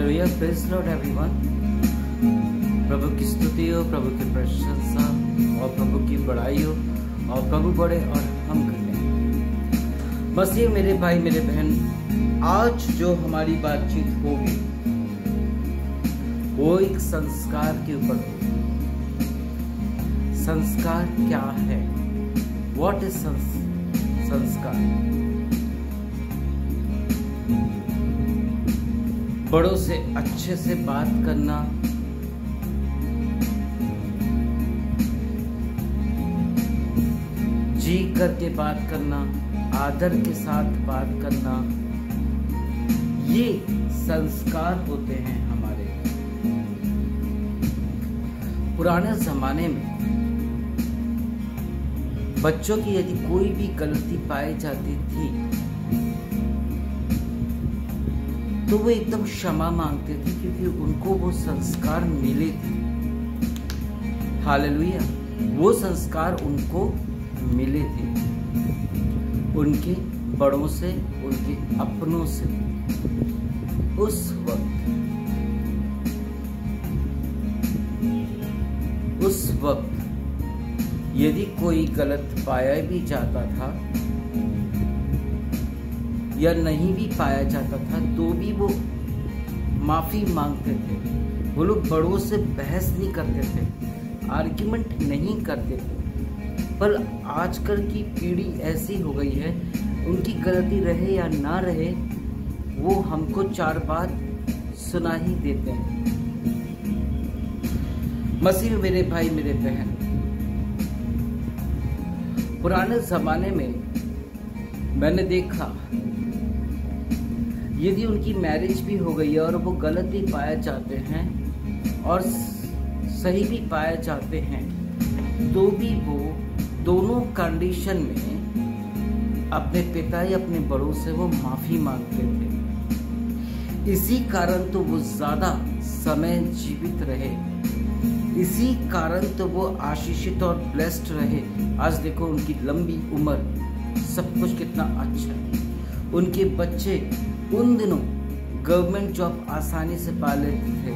Hallelujah, praise Lord everyone. प्रभु की स्तुति हो, प्रभु की प्रशंसा और प्रभु की बड़ाई हो और प्रभु बड़े और हम करें। बस ये मेरे भाई मेरे बहन, आज जो हमारी बातचीत होगी वो एक संस्कार के ऊपर होगी। संस्कार क्या है? व्हाट इज संस्कार? बड़ों से अच्छे से बात करना, जी करके बात करना, आदर के साथ बात करना, ये संस्कार होते हैं हमारे। पुराने जमाने में बच्चों की यदि कोई भी गलती पाई जाती थी तो वो एकदम क्षमा मांगते थे, क्योंकि उनको वो संस्कार मिले थे। हालेलुया, वो संस्कार उनको मिले थे उनके बड़ों से, उनके अपनों से। उस वक्त यदि कोई गलत पाया भी जाता था या नहीं भी पाया जाता था तो भी वो माफी मांगते थे। वो लोग बड़ों से बहस नहीं करते थे, आर्ग्यूमेंट नहीं करते थे। पर आजकल की पीढ़ी ऐसी हो गई है, उनकी गलती रहे या ना रहे वो हमको चार बात सुना ही देते हैं। मसीह में मेरे भाई मेरे बहन, पुराने जमाने में मैंने देखा यदि उनकी मैरिज भी हो गई है और वो गलत भी पाए जाते हैं और सही भी पाए जाते हैं, तो भी वो दोनों कंडीशन में अपने पिता या अपने बड़ों से वो माफी मांगते थे। इसी कारण तो वो ज्यादा समय जीवित रहे, इसी कारण तो वो आशीषित और ब्लेस्ड रहे। आज देखो उनकी लंबी उम्र, सब कुछ कितना अच्छा है। उनके बच्चे उन दिनों गवर्नमेंट जॉब आसानी से पा लेते थे।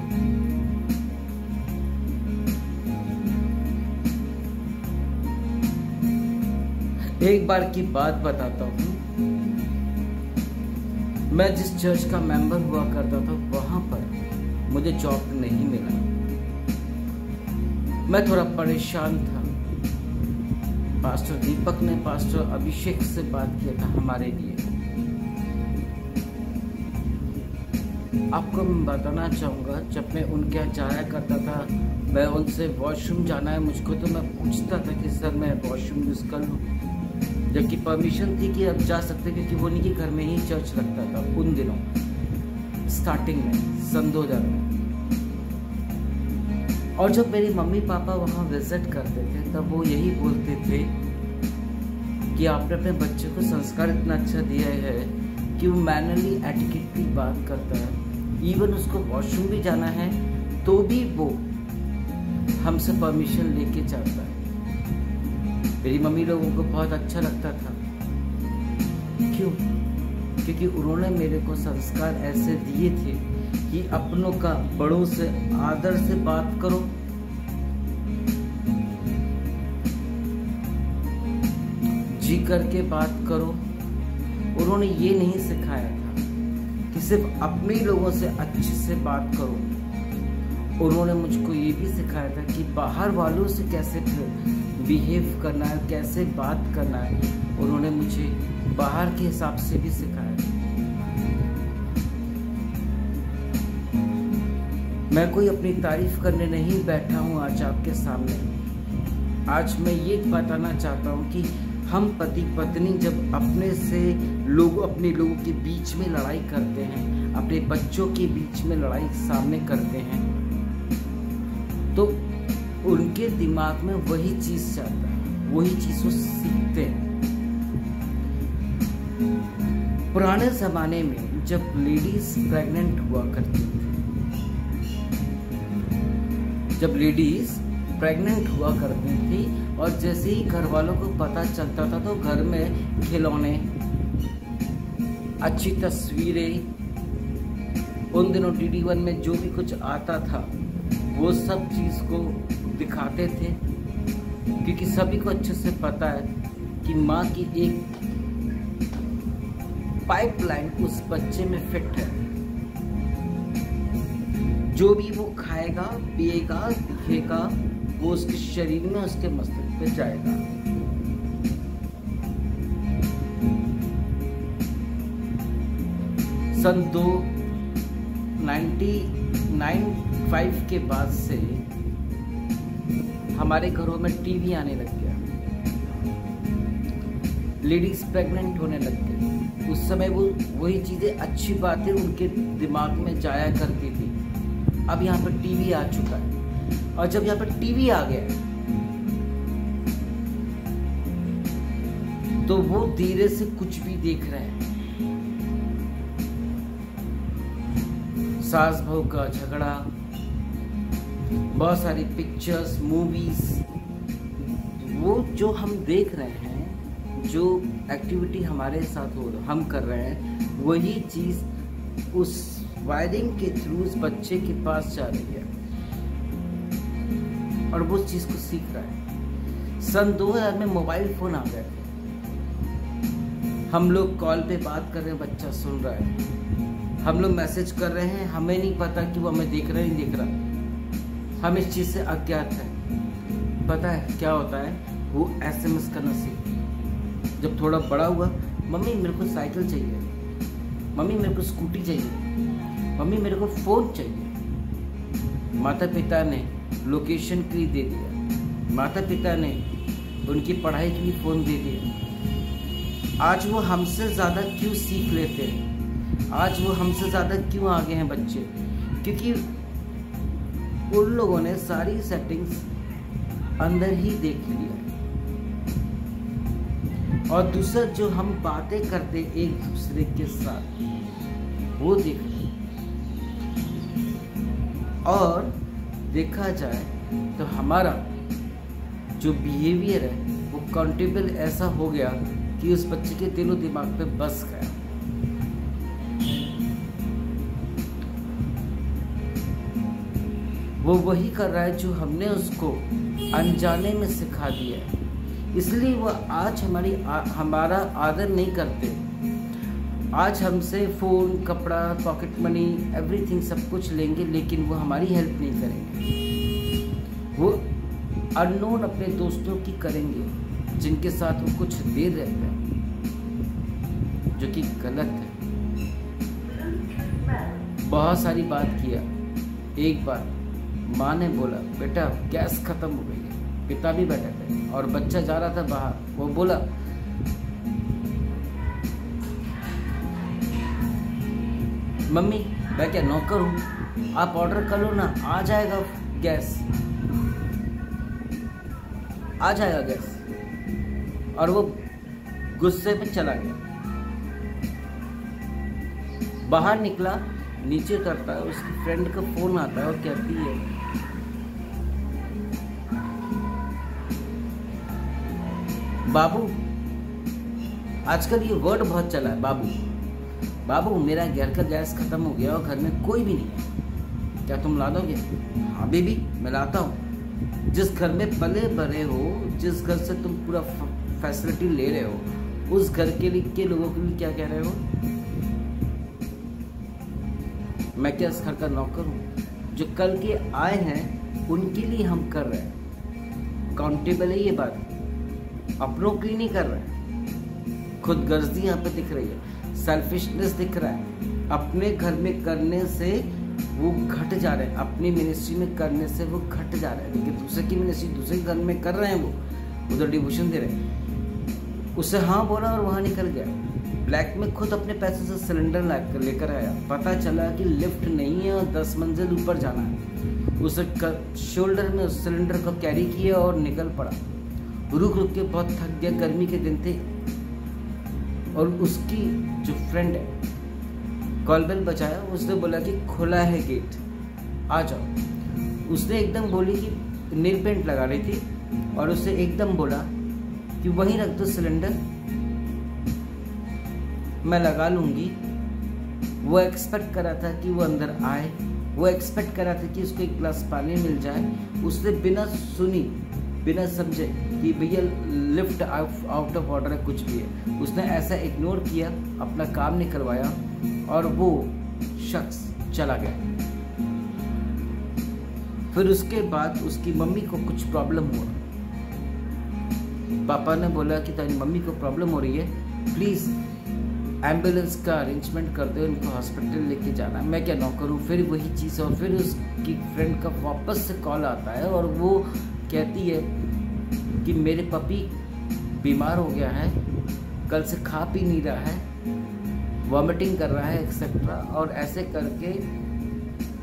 एक बार की बात बताता हूँ, मैं जिस चर्च का मेंबर हुआ करता था वहां पर मुझे जॉब नहीं मिला। मैं थोड़ा परेशान था। पास्टर दीपक ने पास्टर अभिषेक से बात किया था हमारे लिए। आपको मैं बताना चाहूँगा, जब मैं उनके यहाँ जाया करता था, मैं उनसे वॉशरूम जाना है मुझको, तो मैं पूछता था कि सर मैं वॉशरूम यूज़ कर लूँ, जबकि परमिशन थी कि अब जा सकते, क्योंकि वो उनके घर में ही चर्च लगता था उन दिनों, स्टार्टिंग में सन 2000 में। और जब मेरी मम्मी पापा वहाँ विजिट करते थे तब वो यही बोलते थे कि आपने अपने बच्चे को संस्कार इतना अच्छा दिया है कि वो मैनरली एटिकेट की बात करता है। इवन उसको वॉशरूम भी जाना है तो भी वो हमसे परमिशन लेके जाता है। मेरी मम्मी लोगों को बहुत अच्छा लगता था। क्यों? क्योंकि उन्होंने मेरे को संस्कार ऐसे दिए थे कि अपनों का बड़ों से आदर से बात करो, जी करके बात करो। उन्होंने ये नहीं सिखाया था कि सिर्फ अपने ही लोगों से अच्छे से बात करो। उन्होंने मुझको ये भी सिखाया था कि बाहर वालों से कैसे बिहेव करना है, कैसे बात करना है। उन्होंने मुझे बाहर के हिसाब से भी सिखाया। मैं कोई अपनी तारीफ करने नहीं बैठा हूँ आज आपके सामने। आज मैं ये बताना चाहता हूँ कि हम पति पत्नी जब अपने लोगों के बीच में लड़ाई करते हैं, अपने बच्चों के बीच में लड़ाई सामने करते हैं, तो उनके दिमाग में वही चीज जाता है, वही चीज वो सीखते हैं। पुराने जमाने में जब लेडीज प्रेग्नेंट हुआ करती थी, और जैसे ही घर वालों को पता चलता था तो घर में खिलौने, अच्छी तस्वीरें, उन दिनों DD1 में जो भी कुछ आता था वो सब चीज़ को दिखाते थे, क्योंकि सभी को अच्छे से पता है कि माँ की एक पाइपलाइन उस बच्चे में फिट है। जो भी वो खाएगा, पिएगा, दिखेगा, वो उसके शरीर में, उसके मस्तिष्क पे जाएगा। सन 1995 के बाद से हमारे घरों में टीवी आने लग गया, लेडीज प्रेग्नेंट होने लग गई। उस समय वो वही चीजें, अच्छी बातें उनके दिमाग में जाया करती थी। अब यहाँ पर टीवी आ चुका है, और जब यहाँ पर टीवी आ गया तो वो धीरे से कुछ भी देख रहे हैं। सास बहू का झगड़ा, बहुत सारी पिक्चर्स, मूवीज, वो जो हम देख रहे हैं, जो एक्टिविटी हमारे साथ हम कर रहे हैं, वही चीज उस वायरिंग के थ्रू उस बच्चे के पास जा रही है और वो उस चीज को सीख रहा है। सन 2000 में मोबाइल फोन आ गए, हम लोग कॉल पे बात कर रहे हैं, बच्चा सुन रहा है। हम लोग मैसेज कर रहे हैं, हमें नहीं पता कि वो हमें देख रहा है नहीं देख रहा, हम इस चीज से अज्ञात हैं। पता है क्या होता है, वो SMS करना सीख। जब थोड़ा बड़ा हुआ, मम्मी मेरे को साइकिल चाहिए, मम्मी मेरे को स्कूटी चाहिए, मम्मी मेरे को फोन चाहिए। माता पिता ने लोकेशन के लिए दे दिया, माता पिता ने उनकी पढ़ाई के लिए फोन दे दिया। आज वो हमसे ज्यादा क्यों सीख लेते हैं, आज वो हमसे ज्यादा क्यों आगे हैं बच्चे, क्योंकि उन लोगों ने सारी सेटिंग्स अंदर ही देख लिया। और दूसरा, जो हम बातें करते एक दूसरे के साथ, वो देख लिया। और देखा जाए तो हमारा जो बिहेवियर है वो काउंटेबल ऐसा हो गया कि उस बच्चे के दिलो दिमाग पे बस गया। वो वही कर रहा है जो हमने उसको अनजाने में सिखा दिया है, इसलिए वो आज हमारा आदर नहीं करते। आज हमसे फ़ोन, कपड़ा, पॉकेट मनी, एवरीथिंग सब कुछ लेंगे, लेकिन वो हमारी हेल्प नहीं करेंगे। वो अननोन अपने दोस्तों की करेंगे जिनके साथ वो कुछ देर रहते हैं, जो कि गलत है। बहुत सारी बात किया। एक बार माँ ने बोला, बेटा गैस खत्म हो गई है। पिता भी बैठे थे और बच्चा जा रहा था बाहर। वो बोला, मम्मी मैं क्या नौकर हूँ, आप ऑर्डर कर लो ना, आ जाएगा गैस, आ जाएगा गैस। और वो गुस्से में चला गया। बाहर निकला, नीचे उतरता है, उसकी फ्रेंड का फोन आता है और कहती है, बाबू, आजकल ये वर्ड बहुत चला है, बाबू बाबू मेरा घर का गैस खत्म हो गया और घर में कोई भी नहीं है, क्या तुम ला दोगे? हाँ बेबी मैं लाता हूँ। जिस घर में पले बड़े हो, जिस घर से तुम पूरा फैसिलिटी ले रहे हो, उस घर के लिए के लोगों के लिए क्या कह रहे हो? मैं क्या इस घर का नौकर हूँ? जो कल के आए हैं उनके लिए हम कर रहे हैं। काउंटेबल है ये बात, अपनों के लिए नहीं कर रहे हैं। खुद गर्जी यहाँ पे दिख रही है, सेल्फिशनेस दिख रहा है। अपने घर में करने से वो घट जा रहे हैं, अपनी मिनिस्ट्री में करने से वो घट जा रहे हैं, लेकिन दूसरे की मिनिस्ट्री दूसरे घर में कर रहे हैं, वो उधर डिवोशन दे रहे हैं। उससे हाँ बोला और वहाँ निकल गया। ब्लैक में खुद अपने पैसे से सिलेंडर लेकर आया। पता चला कि लिफ्ट नहीं है और 10 मंजिल ऊपर जाना है। उसे शोल्डर में उस सिलेंडर को कैरी किया और निकल पड़ा। रुक रुक के बहुत थक गया, गर्मी के दिन थे। और उसकी जो फ्रेंड है, कॉल बेल बजाया, उसने बोला कि खुला है गेट, आ जाओ। उसने एकदम बोली कि नेल पेंट लगा रही थी और उसे एकदम बोला कि वहीं रख दो सिलेंडर, मैं लगा लूंगी, वो एक्सपेक्ट कर रहा था कि वो अंदर आए, वो एक्सपेक्ट कर रहा था कि उसको एक गिलास पानी मिल जाए। उसने बिना सुनी, बिना समझे कि भैया लिफ्ट आउट ऑफ ऑर्डर है, कुछ भी है, उसने ऐसा इग्नोर किया, अपना काम नहीं करवाया और वो शख्स चला गया। फिर उसके बाद उसकी मम्मी को कुछ प्रॉब्लम हुआ। पापा ने बोला कि तेरी मम्मी को प्रॉब्लम हो रही है, प्लीज़ एम्बुलेंस का अरेंजमेंट कर दो, उनको हॉस्पिटल लेके जाना है। मैं क्या ना करूँ? फिर वही चीज़, और फिर उसकी फ्रेंड का वापस से कॉल आता है और वो कहती है कि मेरे पपी बीमार हो गया है, कल से खा पी नहीं रहा है, वॉमिटिंग कर रहा है एक्सेट्रा, और ऐसे करके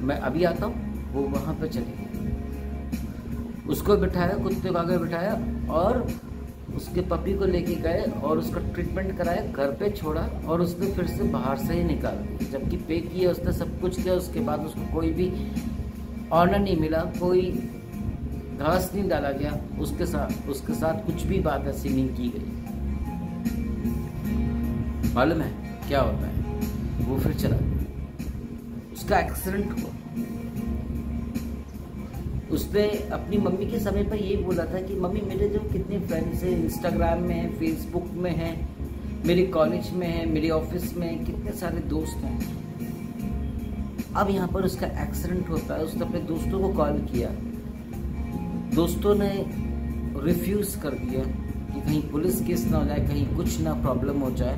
मैं अभी आता हूँ। वो वहाँ पे चली गई, उसको बिठाया, कुत्ते को आगे बिठाया और उसके पपी को लेके गए और उसका ट्रीटमेंट कराया, घर पे छोड़ा और उसने फिर से बाहर से ही निकाल दिया, जबकि पे किया उसने, सब कुछ किया। उसके बाद उसको कोई भी ऑनर नहीं मिला, कोई घास नहीं डाला गया, उसके साथ कुछ भी बात ऐसी नहीं की गई। मालूम है क्या होता है? वो फिर चला गया, उसका एक्सीडेंट हुआ। उसने अपनी मम्मी के समय पर यही बोला था कि मम्मी मेरे जो कितने फ्रेंड्स हैं, इंस्टाग्राम में हैं, फेसबुक में हैं, मेरे कॉलेज में हैं, मेरे ऑफिस में कितने सारे दोस्त हैं। अब यहाँ पर उसका एक्सीडेंट होता है, उसने अपने दोस्तों को कॉल किया, दोस्तों ने रिफ्यूज़ कर दिया कि कहीं पुलिस केस ना हो जाए, कहीं कुछ ना प्रॉब्लम हो जाए,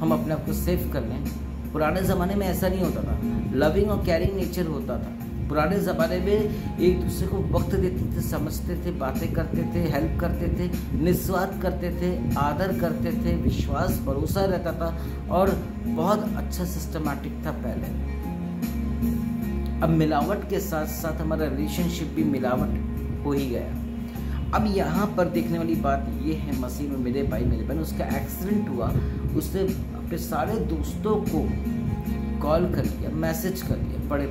हम अपने आप को सेफ कर लें। पुराने ज़माने में ऐसा नहीं होता था, लविंग और केयरिंग नेचर होता था। पुराने ज़माने में एक दूसरे को वक्त देते थे, समझते थे, बातें करते थे, हेल्प करते थे, निस्वार्थ करते थे, आदर करते थे, विश्वास भरोसा रहता था और बहुत अच्छा सिस्टमैटिक था पहले। अब मिलावट के साथ साथ हमारा रिलेशनशिप भी मिलावट हो ही गया। अब यहाँ पर देखने वाली बात ये है, मसीह में मेरे भाई मेरे बहन, उसका एक्सीडेंट हुआ, उसने अपने सारे दोस्तों को कॉल कर लिया, मैसेज कर लिया, पढ़े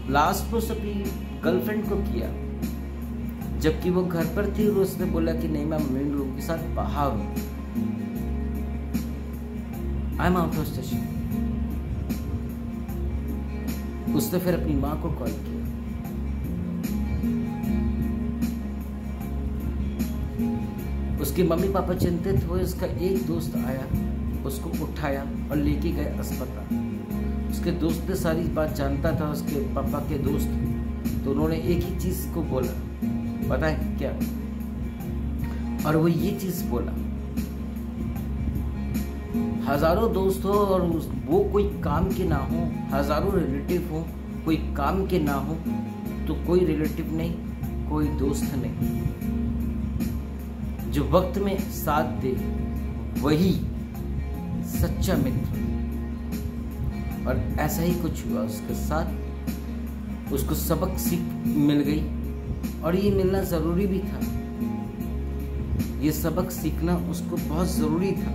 लास्ट में उसने अपनी गर्लफ्रेंड को किया, जबकि वो घर पर थी और उसने बोला कि नहीं मैं मेन लोगों के साथ बाहर हूं, I am out of station. उसने फिर अपनी माँ को कॉल किया, उसके मम्मी पापा चिंतित हुए। उसका एक दोस्त आया, उसको उठाया और लेके गए अस्पताल। उसके दोस्त ने सारी बात जानता था, उसके पापा के दोस्त, तो उन्होंने एक ही चीज को बोला, पता है क्या? और वो ये चीज बोला, हजारों दोस्त हो और वो कोई काम के ना हो, हजारों रिलेटिव हो, कोई काम के ना हो, तो कोई रिलेटिव नहीं, कोई दोस्त नहीं, जो वक्त में साथ दे वही सच्चा मित्र। और ऐसा ही कुछ हुआ उसके साथ, उसको सबक सीख मिल गई और ये मिलना ज़रूरी भी था। ये सबक सीखना उसको बहुत ज़रूरी था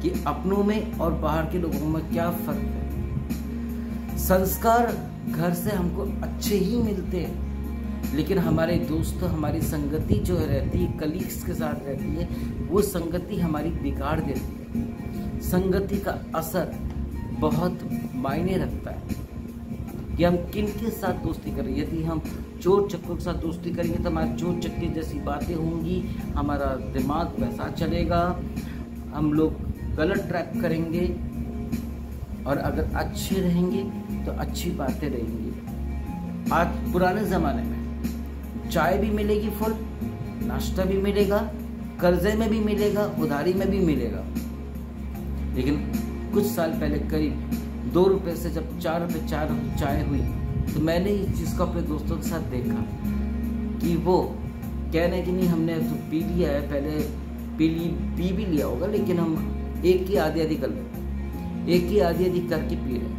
कि अपनों में और बाहर के लोगों में क्या फ़र्क है। संस्कार घर से हमको अच्छे ही मिलते हैं, लेकिन हमारे दोस्त, हमारी संगति जो रहती है, कलीग्स के साथ रहती है, वो संगति हमारी बिगाड़ देती है। संगति का असर बहुत मायने रखता है कि हम किन के साथ दोस्ती करें। यदि हम चोर चक्कों के साथ दोस्ती करेंगे तो हमारे चोर चक्के जैसी बातें होंगी, हमारा दिमाग वैसा चलेगा, हम लोग गलत ट्रैक करेंगे। और अगर अच्छे रहेंगे तो अच्छी बातें रहेंगी। आज पुराने ज़माने में चाय भी मिलेगी फुल, नाश्ता भी मिलेगा, कर्जे में भी मिलेगा, उधारी में भी मिलेगा। लेकिन कुछ साल पहले करीब 2 रुपये से जब 4 रुपये चाय हुई, तो मैंने इस चीज़ को अपने दोस्तों के साथ देखा कि वो कह रहे कि नहीं हमने तो पी लिया है, पहले पी भी लिया होगा, लेकिन हम एक की आधी आधी कर लेते हैं, एक की आधी आधी करके पी रहे हैं।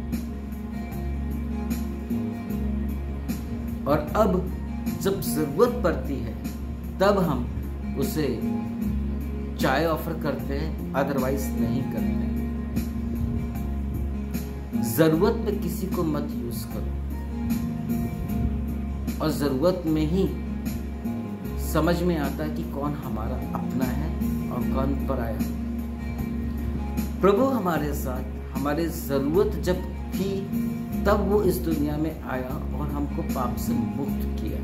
और अब जब जरूरत पड़ती है तब हम उसे चाय ऑफर करते हैं, अदरवाइज नहीं करते। जरूरत में किसी को मत यूज करो और जरूरत में ही समझ में आता है कि कौन हमारा अपना है और कौन पराया। प्रभु हमारे साथ हमारी जरूरत जब थी तब वो इस दुनिया में आया और हमको पाप से मुक्त किया।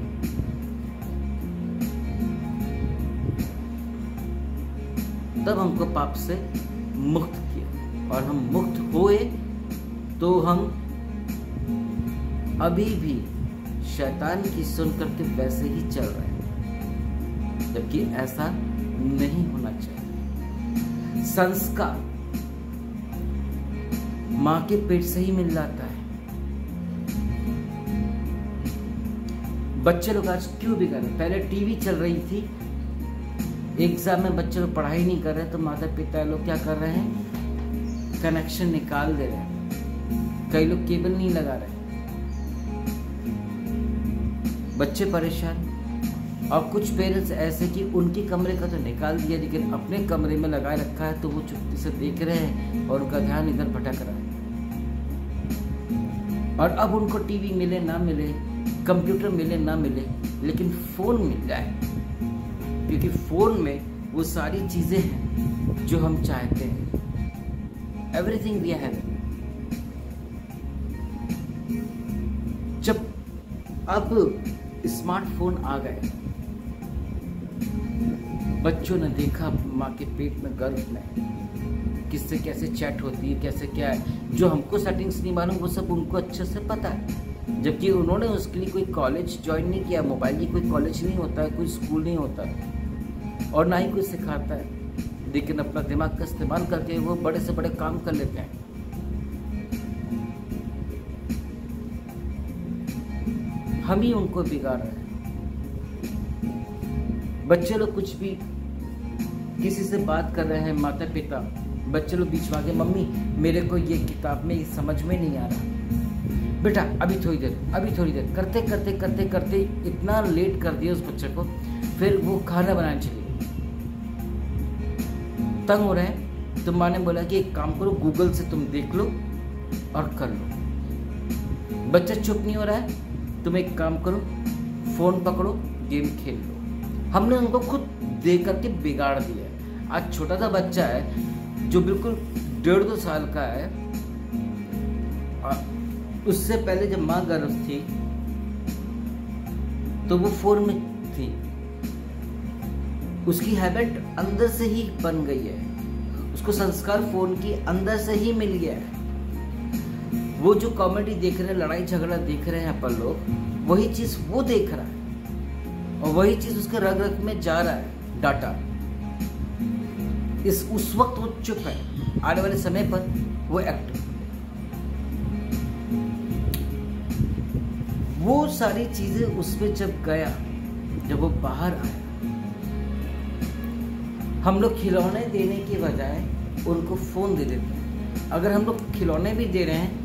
तब हमको पाप से मुक्त किया और हम मुक्त हुए तो हम अभी भी शैतान की सुन करके वैसे ही चल रहे हैं, जबकि ऐसा नहीं होना चाहिए। संस्कार मां के पेट से ही मिल जाता है। बच्चे लोग आज क्यों बिगड़ रहे? पहले टीवी चल रही थी, एग्जाम में बच्चे लोग पढ़ाई नहीं कर रहे तो माता पिता लोग क्या कर रहे हैं, कनेक्शन निकाल दे रहे हैं। कई लोग केबल नहीं लगा रहे, बच्चे परेशान। और कुछ पेरेंट्स ऐसे कि उनके कमरे का तो निकाल दिया लेकिन अपने कमरे में लगा रखा है, तो वो चुपके से देख रहे हैं और उनका ध्यान इधर भटक रहा है। और अब उनको टीवी मिले ना मिले, कंप्यूटर मिले ना मिले, लेकिन फोन मिल जाए, क्योंकि फोन में वो सारी चीजें हैं जो हम चाहते हैं। Everything we have. जब अब स्मार्टफोन आ गए, बच्चों ने देखा माँ के पेट में गर्भ में किससे कैसे चैट होती है, कैसे क्या है, जो हमको सेटिंग्स नहीं मालूम वो सब उनको अच्छे से पता है, जबकि उन्होंने उसके लिए कोई कॉलेज ज्वाइन नहीं किया। मोबाइल की कोई कॉलेज नहीं होता है, कोई स्कूल नहीं होता है और ना ही कोई सिखाता है, लेकिन अपना दिमाग का इस्तेमाल करके वो बड़े से बड़े काम कर लेते हैं। हम ही उनको बिगाड़ रहे हैं। बच्चे लोग कुछ भी किसी से बात कर रहे हैं, माता पिता, बच्चे लोग बीच में आके, मम्मी मेरे को ये किताब में समझ में नहीं आ रहा, बेटा अभी थोड़ी देर, करते करते करते करते इतना लेट कर दिया उस बच्चे को। फिर वो खाना बनाने चली, तंग हो रहे हैं तो माँ ने बोला कि एक काम करो, गूगल से तुम देख लो और कर लो। बच्चा चुप नहीं हो रहा है, तुम एक काम करो, फोन पकड़ो, गेम खेल लो। हमने उनको खुद देख करके बिगाड़ दिया। आज छोटा सा बच्चा है जो बिल्कुल 1.5-2 साल का है, उससे पहले जब माँ गर्भ थी तो वो फोन में थी, उसकी हैबिट अंदर से ही बन गई है, उसको संस्कार फोन की अंदर से ही मिल गया है। वो जो कॉमेडी देख रहे हैं, लड़ाई झगड़ा देख रहे हैं अपन लोग, वही चीज वो देख रहा है और वही चीज उसके रग रग में जा रहा है, डाटा। उस वक्त वो चुप है, आने वाले समय पर वो एक्टिव। वो सारी चीजें उसमें जब गया, जब वो बाहर आया, हम लोग खिलौने देने की बजाय उनको फोन दे देते हैं। अगर हम लोग खिलौने भी दे रहे हैं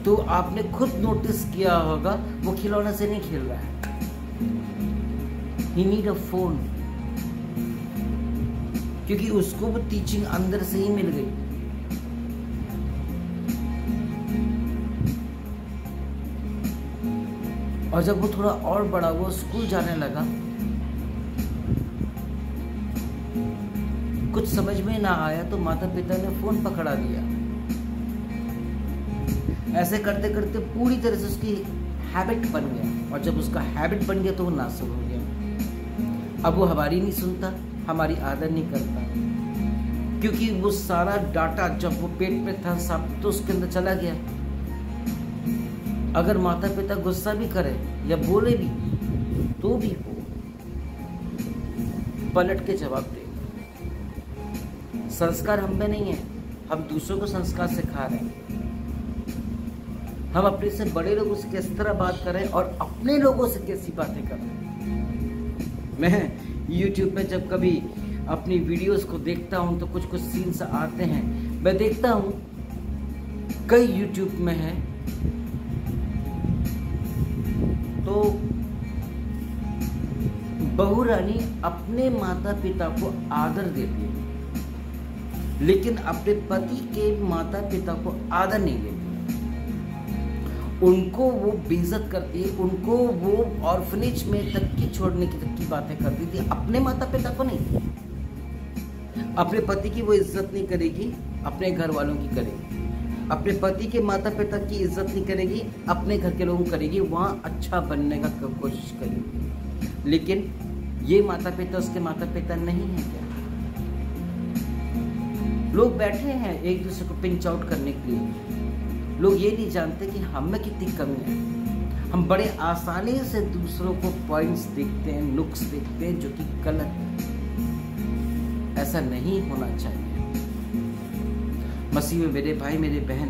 तो आपने खुद नोटिस किया होगा वो खिलौने से नहीं खेल रहा है, ही नीड अ फोन, क्योंकि उसको वो टीचिंग अंदर से ही मिल गई। और जब वो थोड़ा और बड़ा हुआ, स्कूल जाने लगा, कुछ समझ में ना आया तो माता पिता ने फोन पकड़ा दिया। ऐसे करते करते पूरी तरह से उसकी हैबिट बन गया, और जब उसका हैबिट बन गया तो वो नासुक हो गया। अब वो हमारी नहीं सुनता, हमारी आदर नहीं करता, क्योंकि वो सारा डाटा जब वो पेट में था सब तो उसके अंदर चला गया। अगर माता पिता गुस्सा भी करे या बोले भी तो भी वो पलट के जवाब दे। संस्कार हम में नहीं है, हम दूसरों को संस्कार सिखा रहे हैं। हम अपने से बड़े लोगों से किस तरह बात कर रहे हैं और अपने लोगों से कैसी बातें कर रहे हैं। मैं YouTube पे जब कभी अपनी वीडियोस को देखता हूं तो कुछ सीन्स आते हैं, मैं देखता हूं कई YouTube में है तो बहू रानी अपने माता पिता को आदर देती है, लेकिन अपने पति के माता पिता को आदर नहीं देती, उनको वो बेइज्जत करती है, उनको वो ऑर्फनेज में तक की छोड़ने की तक की बातें करती थी, अपने माता पिता को नहीं। अपने पति की वो इज्जत नहीं करेगी, अपने घर वालों की करेगी। अपने पति के माता पिता की इज्जत नहीं करेगी, अपने घर के लोगों को करेगी, वहाँ अच्छा बनने का कोशिश करेगी। लेकिन ये माता पिता उसके माता पिता नहीं है क्या? लोग बैठे हैं एक दूसरे को पिंच आउट करने के लिए। लोग ये नहीं जानते कि हम में कितनी कमी है। हम बड़े आसानी से दूसरों को पॉइंट्स देखते हैं, नुक्स देखते हैं, जो कि गलत है। ऐसा नहीं होना चाहिए। मसीह में मेरे भाई मेरे बहन,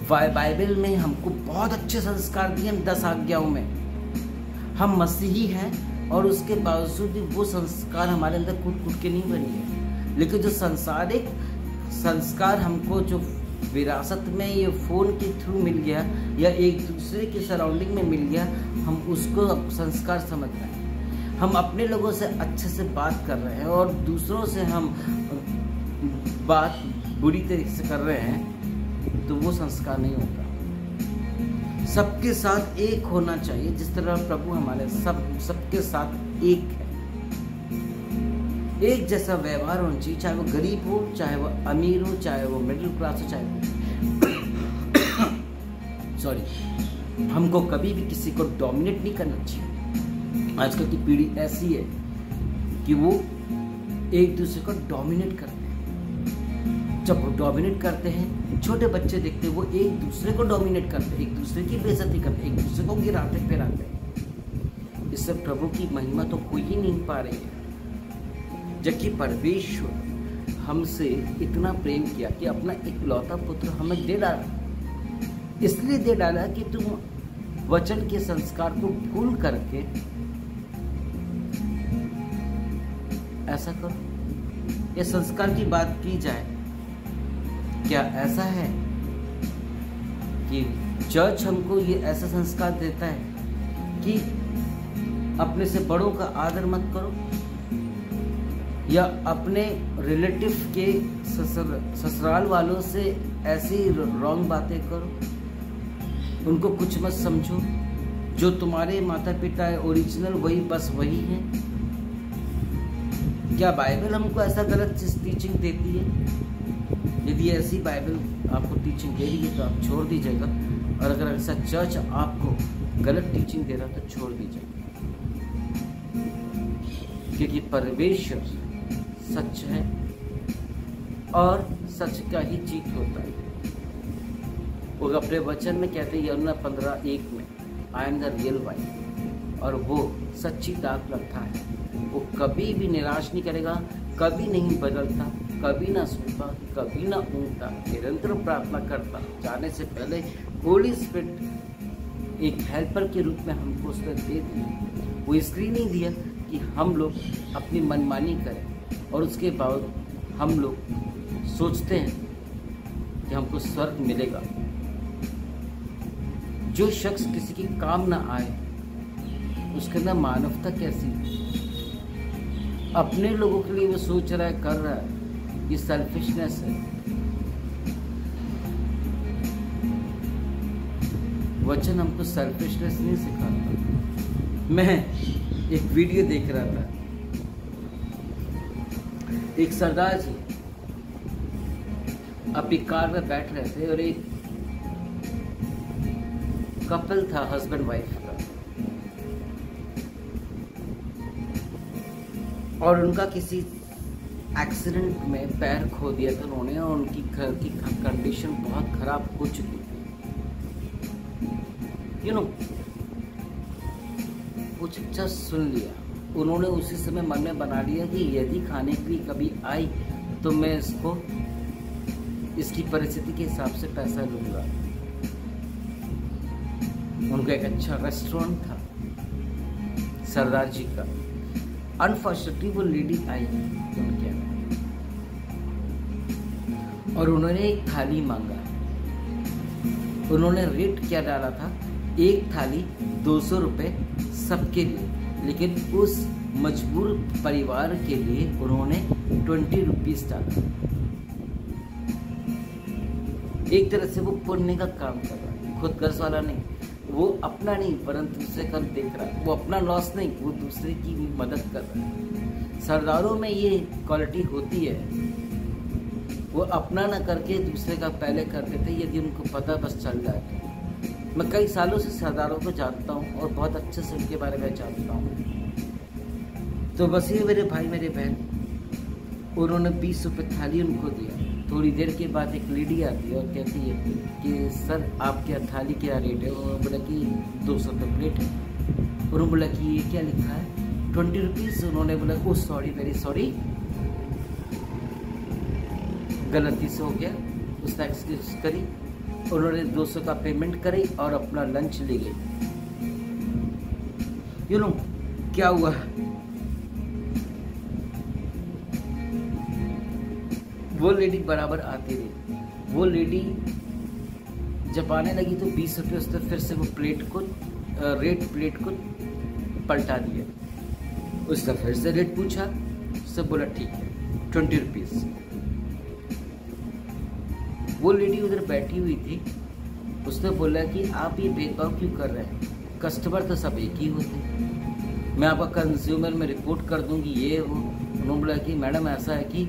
बाइबल में हमको बहुत अच्छे संस्कार दिए हैं 10 आज्ञाओं में। हम मसीही हैं और उसके बावजूद भी वो संस्कार हमारे अंदर कूट कूट के नहीं बनी है। लेकिन जो संसारिक संस्कार हमको जो विरासत में ये फ़ोन के थ्रू मिल गया या एक दूसरे की सराउंडिंग में मिल गया, हम उसको संस्कार समझ रहे हैं। हम अपने लोगों से अच्छे से बात कर रहे हैं और दूसरों से हम बात बुरी तरीके से कर रहे हैं, तो वो संस्कार नहीं होता। सबके साथ एक होना चाहिए, जिस तरह प्रभु हमारे सबके साथ एक है। एक जैसा व्यवहार होना चाहिए, चाहे वो गरीब हो, चाहे वो अमीर हो, चाहे वो मिडिल क्लास हो, चाहे सॉरी हमको कभी भी किसी को डोमिनेट नहीं करना चाहिए। आजकल की पीढ़ी ऐसी है कि वो एक दूसरे को डोमिनेट करते हैं। जब वो डोमिनेट करते हैं, छोटे बच्चे देखते हैं, वो एक दूसरे को डोमिनेट करते हैं, एक दूसरे की बेइज्जती करते हैं, एक दूसरे को गिराते फिराते हैं। इससे प्रभु की महिमा तो हो ही नहीं पा रही है। जबकि परमेश्वर हमसे इतना प्रेम किया कि अपना इकलौता पुत्र हमें दे डाला। इसलिए दे डाला कि तुम वचन के संस्कार को भूल करके ऐसा करो। ये संस्कार की बात की जाए, क्या ऐसा है कि चर्च हमको ये ऐसा संस्कार देता है कि अपने से बड़ों का आदर मत करो, या अपने रिलेटिव के ससुराल वालों से ऐसी रॉन्ग बातें करो, उनको कुछ मत समझो, जो तुम्हारे माता पिता है ओरिजिनल वही बस वही है। क्या बाइबल हमको ऐसा गलत टीचिंग देती है? यदि ऐसी बाइबल आपको टीचिंग दे रही है तो आप छोड़ दीजिएगा, और अगर ऐसा चर्च आपको गलत टीचिंग दे रहा तो छोड़ दीजिएगा। क्योंकि परमेश्वर सच है और सच का ही जीत होता है। वो अपने वचन में कहते हैं यूहन्ना 15:1 में, I am the real wine, और वो सच्ची दाख रखता है। वो कभी भी निराश नहीं करेगा, कभी नहीं बदलता, कभी ना सोता, कभी ना ऊँगता, निरंतर प्रार्थना करता। जाने से पहले होली स्पिरिट एक हेल्पर के रूप में हमको उसने दे दिया। वो इसलिए नहीं दिया कि हम लोग अपनी मनमानी करें, और उसके बाद हम लोग सोचते हैं कि हमको स्वर्ग मिलेगा। जो शख्स किसी की काम ना आए, उसके अंदर मानवता कैसी? अपने लोगों के लिए वो सोच रहा है, कर रहा है, ये सेल्फिशनेस है। वचन हमको सेल्फिशनेस नहीं सिखाता। मैं एक वीडियो देख रहा था, एक सरदार जी अपनी कार में बैठ रहे थे और एक कपल था, हस्बैंड वाइफ का, और उनका किसी एक्सीडेंट में पैर खो दिया था उन्होंने, और उनकी घर की कंडीशन बहुत खराब हो चुकी थी। वो चुपचाप सुन लिया। उन्होंने उसी समय मन में बना लिया कि यदि खाने के लिए कभी आई तो मैं इसको इसकी परिस्थिति के हिसाब से पैसा लूँगा। उनका एक अच्छा रेस्टोरेंट था सरदार जी का। अनफॉर्चुनेटली वो लेडी आई उनके यहाँ और उन्होंने एक थाली मांगा। उन्होंने रेट क्या डाला था, एक थाली 200 रुपये सबके लिए, लेकिन उस मजबूर परिवार के लिए उन्होंने 20 रुपीज़ डाला। एक तरह से वो पुण्य का काम कर रहा है, खुद कर्ज वाला नहीं, वो अपना नहीं परंतु दूसरे का देख रहा है। वो अपना लॉस नहीं, वो दूसरे की मदद कर रहा है। सरदारों में ये क्वालिटी होती है, वो अपना ना करके दूसरे का पहले करते थे यदि उनको पता बस चल जाए तो। मैं कई सालों से सरदारों को जानता हूँ और बहुत अच्छे से उनके बारे में जानता हूँ। तो बस ये मेरे भाई मेरे बहन, उन्होंने 20 रुपये थाली उनको दिया। थोड़ी देर के बाद एक लेडी आती है और कहती है कि सर आपके थाली क्या रेट है? उन्होंने बोला कि 200 रुपये प्लेट है। उन्होंने बोला कि ये क्या लिखा है? 20 रुपीज़। उन्होंने बोला ओ सॉरी, वेरी सॉरी, गलती से हो गया। उसने एक्सक्यूज करी, उन्होंने 200 का पेमेंट करी और अपना लंच ले गए। यू नो क्या हुआ? वो लेडी बराबर आती रही। वो लेडी जब आने लगी तो 20 रुपये उसने फिर से वो प्लेट को प्लेट को पलटा दिया। उसने फिर से रेट पूछा, उससे बोला ठीक है 20 रुपीज़। वो लेडी उधर बैठी हुई थी, उसने बोला कि आप ये भेदभाव क्यों कर रहे हैं? कस्टमर तो सब एक ही होते हैं, मैं आपका कंज्यूमर में रिपोर्ट कर दूंगी ये वो। उन्होंने बोला कि मैडम ऐसा है कि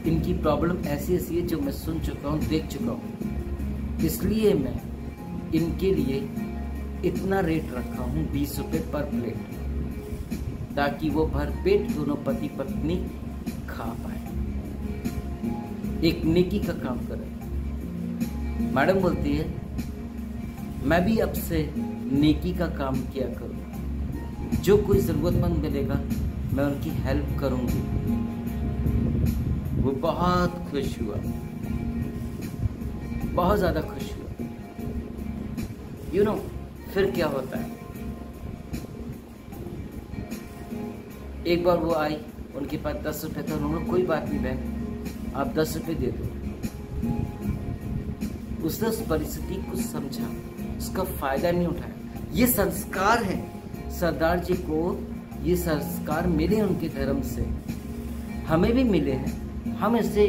इनकी प्रॉब्लम ऐसी ऐसी है जो मैं सुन चुका हूँ, देख चुका हूँ, इसलिए मैं इनके लिए इतना रेट रखा हूँ 20 रुपये पर प्लेट, ताकि वो भरपेट दोनों पति पत्नी खा पाए, एक नेकी का काम करें। मैडम बोलती है मैं भी अब से नेकी का काम किया करूँ, जो कोई ज़रूरतमंद मिलेगा मैं उनकी हेल्प करूँगी। वो बहुत खुश हुआ, बहुत ज़्यादा खुश हुआ। यू नो फिर क्या होता है, एक बार वो आई, उनके पास 10 रुपये था। उन्होंने कोई बात नहीं बहन, आप 10 रुपये दे दो। उसने उस परिस्थिति को समझा, उसका फायदा नहीं उठाया। ये संस्कार है सरदार जी को, ये संस्कार मिले उनके धर्म से, हमें भी मिले हैं। हम इसे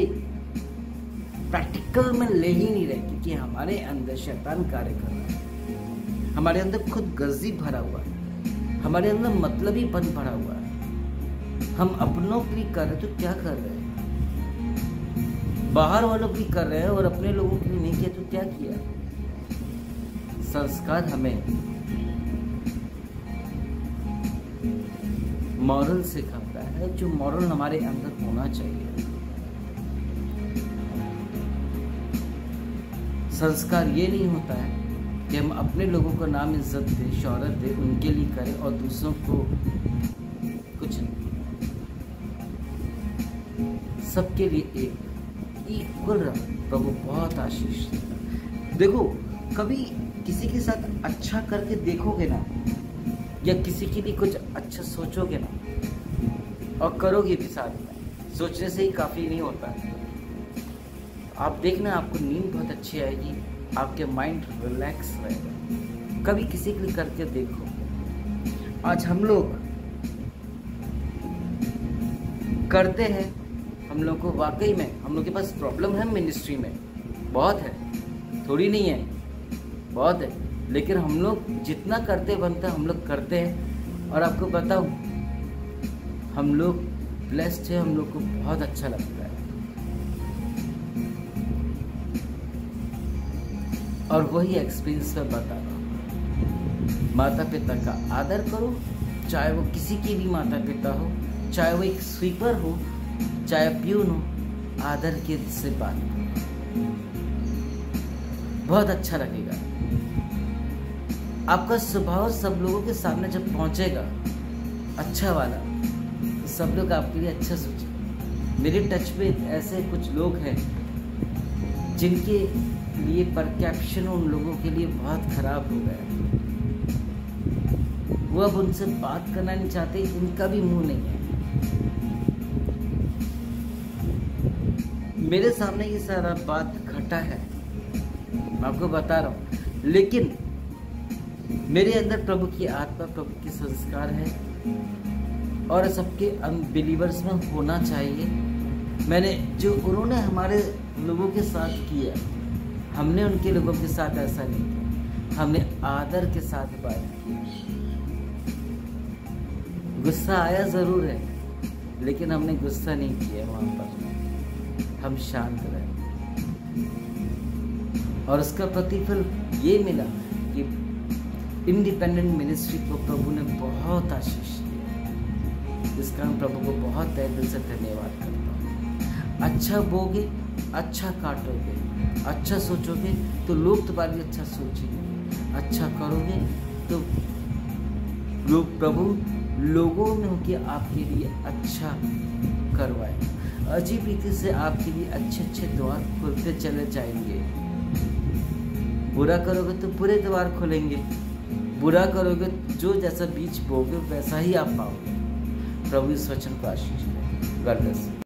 प्रैक्टिकल में ले ही नहीं रहे, क्योंकि हमारे अंदर शैतान कार्य कर रहा है, हमारे अंदर खुद गर्जी भरा हुआ है, हमारे अंदर मतलबीपन भरा हुआ है। हम अपनों के लिए कर रहे तो क्या कर रहे हैं? बाहर वालों की कर रहे हैं और अपने लोगों के लिए नहीं किया तो क्या किया? संस्कार हमें मॉरल सिखाता है, जो मॉरल हमारे अंदर होना चाहिए। संस्कार ये नहीं होता है कि हम अपने लोगों को नाम इज्जत दें, शोहरत दें, उनके लिए करें और दूसरों को कुछ नहीं। सबके लिए एक इक्वल रहो, प्रभु बहुत आशीष देता। देखो कभी किसी के साथ अच्छा करके देखोगे ना, या किसी के लिए कुछ अच्छा सोचोगे ना और करोगे भी साथ में, सोचने से ही काफ़ी नहीं होता है। आप देखना आपको नींद बहुत अच्छी आएगी, आपके माइंड रिलैक्स रहेगा। कभी किसी के लिए करके देखो। आज हम लोग करते हैं, हम लोग को वाकई में हम लोग के पास प्रॉब्लम है मिनिस्ट्री में, बहुत है, थोड़ी नहीं है, बहुत है। लेकिन हम लोग जितना करते बनता है हम लोग करते हैं। और आपको बताऊं, हम लोग ब्लेस्ड है, हम लोग को बहुत अच्छा लगता है। और वही एक्सपीरियंस मैं बता रहा हूँ। माता पिता का आदर करो, चाहे वो किसी की भी माता पिता हो, चाहे वो एक स्वीपर हो, चाहे प्यून हो, आदर के से बात करो, बहुत अच्छा लगेगा। आपका स्वभाव सब लोगों के सामने जब पहुंचेगा अच्छा वाला, तो सब लोग आपके लिए अच्छा सोचेंगे। मेरे टच में ऐसे कुछ लोग हैं जिनके लिए परसेप्शन उन लोगों के लिए बहुत खराब हो गया है। वो अब उनसे बात करना नहीं चाहते, इनका भी मुंह नहीं है। मेरे सामने ये सारा बात घटा है, मैं आपको बता रहा हूँ, लेकिन मेरे अंदर प्रभु की आत्मा, प्रभु के संस्कार है और सबके अनबिलीवर्स में होना चाहिए। मैंने जो उन्होंने हमारे लोगों के साथ किया, हमने उनके लोगों के साथ ऐसा नहीं किया, हमने आदर के साथ बात की। गुस्सा आया ज़रूर है, लेकिन हमने गुस्सा नहीं किया वहाँ पर, हम शांत रहे और उसका प्रतिफल ये मिला कि इंडिपेंडेंट मिनिस्ट्री को प्रभु ने बहुत आशीष दिया। इस कारण प्रभु को बहुत तहे दिल से धन्यवाद करता हूँ। अच्छा बोगे, अच्छा काटोगे, अच्छा सोचोगे तो लोग तुम्हारे लिए अच्छा सोचेंगे, अच्छा करोगे तो लोग, प्रभु लोगों में होकर आपके लिए अच्छा करवाए। अजीब रीति से आपके लिए अच्छे अच्छे द्वार खुलते चले जाएंगे। बुरा करोगे तो बुरे द्वार खुलेंगे, बुरा करोगे जो जैसा बीज बोगे वैसा ही आप पाओगे। प्रभु इस वचन को आशीष दे। God bless.